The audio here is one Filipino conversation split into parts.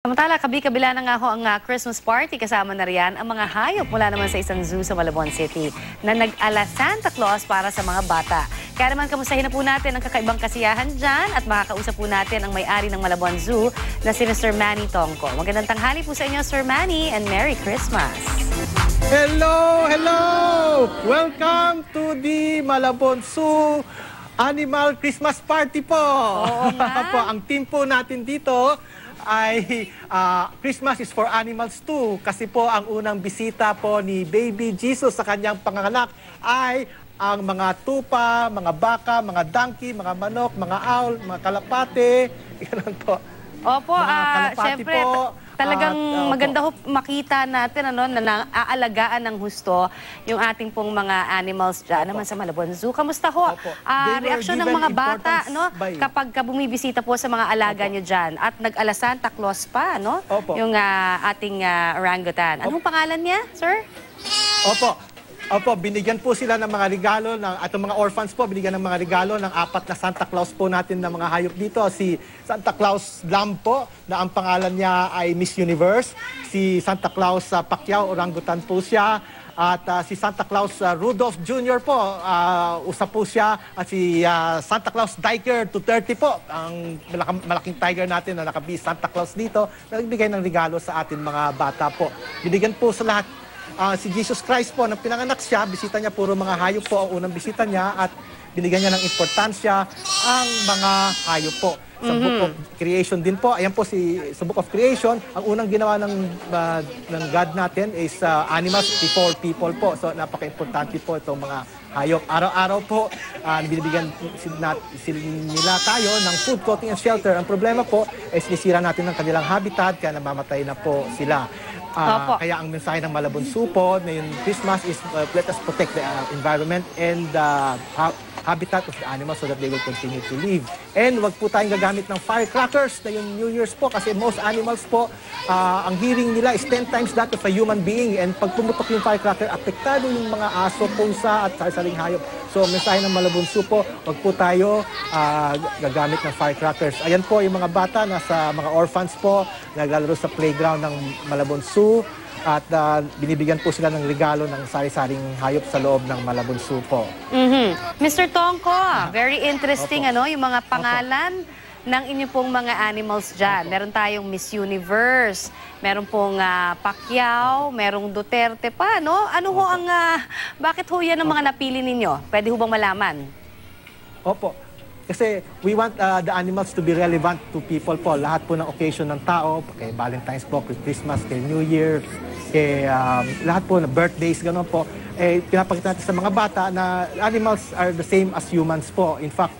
Samantala, kabila na nga ho ang Christmas party. Kasama na riyan ang mga hayop mula naman sa isang zoo sa Malabon City na nag-ala Santa Claus para sa mga bata. Kaya naman kamustahin na po natin ang kakaibang kasiyahan dyan at makakausap po natin ang may-ari ng Malabon Zoo na si Mr. Manny Tongco. Magandang tanghali po sa inyo, Sir Manny, and Merry Christmas! Hello! Hello! Welcome to the Malabon Zoo Animal Christmas Party po! Oo nga. Po, ang team po natin dito ay Christmas is for animals too. Kasi po ang unang bisita po ni Baby Jesus sa kanyang panganganak ay ang mga tupa, mga baka, mga donkey, mga manok, mga owl, mga kalapate. Ganun po. Opo, syempre, talagang maganda ho makita natin na aalagaan ng husto yung ating pong mga animals dyan naman sa Malabon Zoo. Kamusta ho? Reaksyon ng mga bata kapag bumibisita po sa mga alaga nyo dyan at nag-ala Santa Claus pa, yung ating orangutan. Anong pangalan niya, sir? Opo, binigyan po sila ng mga regalo, atong mga orphans po, binigyan ng mga regalo ng 4 na Santa Claus po natin na mga hayop dito. Si Santa Claus Lamb po, na ang pangalan niya ay Miss Universe. Si Santa Claus Pacquiao, orangutan po siya. At si Santa Claus Rudolph Jr. po, usap po siya. At si Santa Claus Diker 230 po, ang malaking tiger natin na nakabis Santa Claus dito, nagbigay ng regalo sa atin mga bata po. Binigyan po sa lahat. Si Jesus Christ po, nang pinanganak siya, bisita niya puro mga hayop po ang unang bisita niya at binigyan niya ng importansya ang mga hayop po. Sa Book of Creation din po, ayan po sa Book of Creation, ang unang ginawa ng God natin is animals before people po. So napaka-importante po itong mga hayop. Araw-araw po, binibigyan nila tayo ng food, clothing, and shelter. Ang problema po, is sinisira natin ng kanilang habitat, kaya namamatay na po sila. Kaya ang mensahe ng Malabon Zoo po na yung Christmas is let us protect the environment and habitat of the animals so that they will continue to live. And wag po tayong gagamit ng firecrackers na yung New Year's po kasi most animals po, ang hearing nila is 10 times that of a human being. And pag pumutok yung firecracker, apektado yung mga aso, pusa at sarisaling hayop. So mensahe ng Malabon Zoo po, wag po tayo gagamit ng firecrackers. Ayan po yung mga bata nasa mga orphans po, naglalaro sa playground ng Malabon Zoo. At binibigyan po sila ng regalo ng sari-saring hayop sa loob ng Malabon Zoo po. Mr. Tongco, very interesting yung mga pangalan ng inyong pong mga animals dyan. Meron tayong Miss Universe, meron pong Pacquiao, merong Duterte pa, no? Ano ho ang, bakit ho yan ang mga napili ninyo? Pwede ho bang malaman? Opo. Kasi we want the animals to be relevant to people po. Lahat po ng occasion ng tao, kay Valentine's po, kay Christmas, kay New Year, kay lahat po na birthdays, gano'n po. Pinapakita natin sa mga bata na animals are the same as humans po. In fact,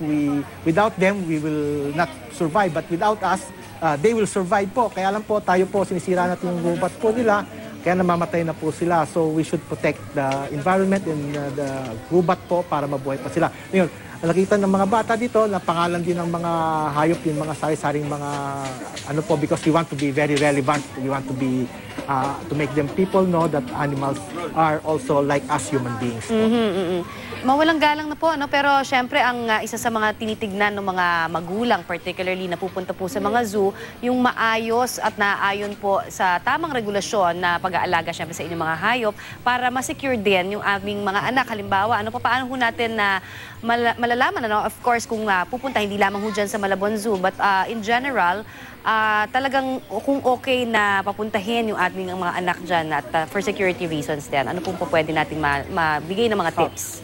without them, we will not survive. But without us, they will survive po. Kaya lang po, tayo po, sinisira natin yung gubat po nila. Kaya namamatay na po sila. So we should protect the environment and the gubat po para mabuhay pa sila. Ngayon, nakita ng mga bata dito na pangalan din ng mga hayop, yung mga sari-saring mga because we want to be very relevant. We want to be to make them people know that animals are also like us human beings. Mawalang galang na po, pero syempre ang isa sa mga tinitignan ng mga magulang, particularly na pupunta po sa mga zoo, yung maayos at naayon po sa tamang regulasyon na pag-aalaga syempre sa inyong mga hayop para ma-secure din yung aming mga anak. Halimbawa, paano ho natin na malalaman, of course, kung pupunta hindi lamang ho dyan sa Malabon Zoo, but in general, talagang kung okay na papuntahin yung ating mga anak dyan at for security reasons din, ano po pwede natin mabigay ng mga tips?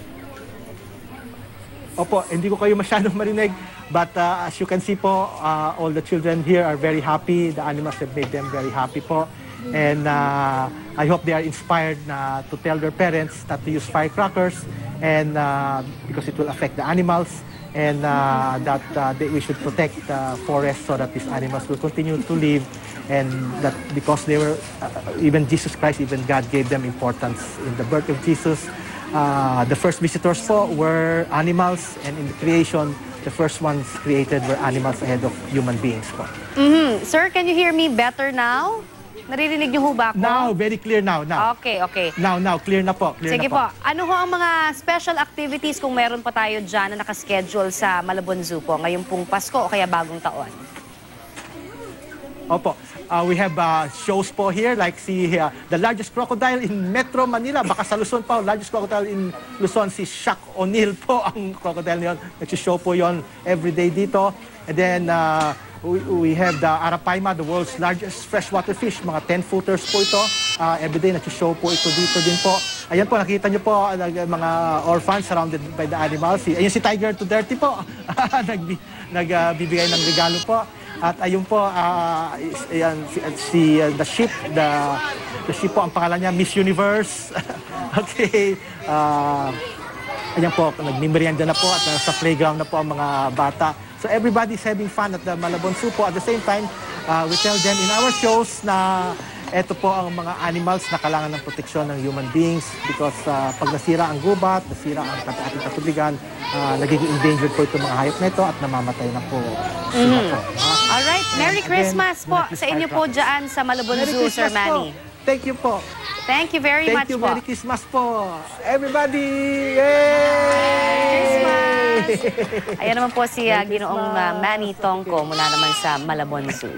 Opo, hindi ko kayo masyadong marinig, but as you can see po, all the children here are very happy. The animals have made them very happy po. And I hope they are inspired to tell their parents not to use firecrackers and because it will affect the animals and that we should protect the forest so that these animals will continue to live and that because they were, even Jesus Christ, even God gave them importance in the birth of Jesus. The first visitors po were animals, and in the creation, the first ones created were animals ahead of human beings po. Sir, can you hear me better now? Naririnig niyo ho ba ako? Now, very clear now. Okay. Now, clear na po. Sige po. Ano ho ang mga special activities kung meron pa tayo dyan na nakaschedule sa Malabon Zoo po ngayong pong Pasko o kaya bagong taon? Opo. We have shows po here like the largest crocodile in Metro Manila. Baka sa Luzon po, largest crocodile in Luzon, si Shaq O'Neal po ang crocodile niyon. Nag-show po yon everyday dito. And then we have the Arapaima, the world's largest freshwater fish. Mga 10-footers po ito. Everyday nag-show po ito dito din po. Ayan po, nakita niyo po mga orphans surrounded by the animals. Ayun si Tiger to Dirty po. Nagbibigay ng regalo po. At ayun po, the ship po, ang pangalan niya, Miss Universe. Okay. Ayan po, nagmimerienda na po at sa playground na po ang mga bata. So everybody's having fun at the Malabon Zoo po. At the same time, we tell them in our shows na ito po ang mga animals na kailangan ng proteksyon ng human beings because pag nasira ang gubat, nasira ang ating katubigan, nagiging endangered po itong mga hayop na ito at namamatay na po sila po. Alright, Merry Christmas po sa inyo po dyan sa Malabon Zoo, Sir Manny. Thank you po. Thank you very much Thank you, po. Merry Christmas po. Everybody! Yay! Christmas! Ayan naman po si Ginoong Manny Tongco mula naman sa Malabon Zoo.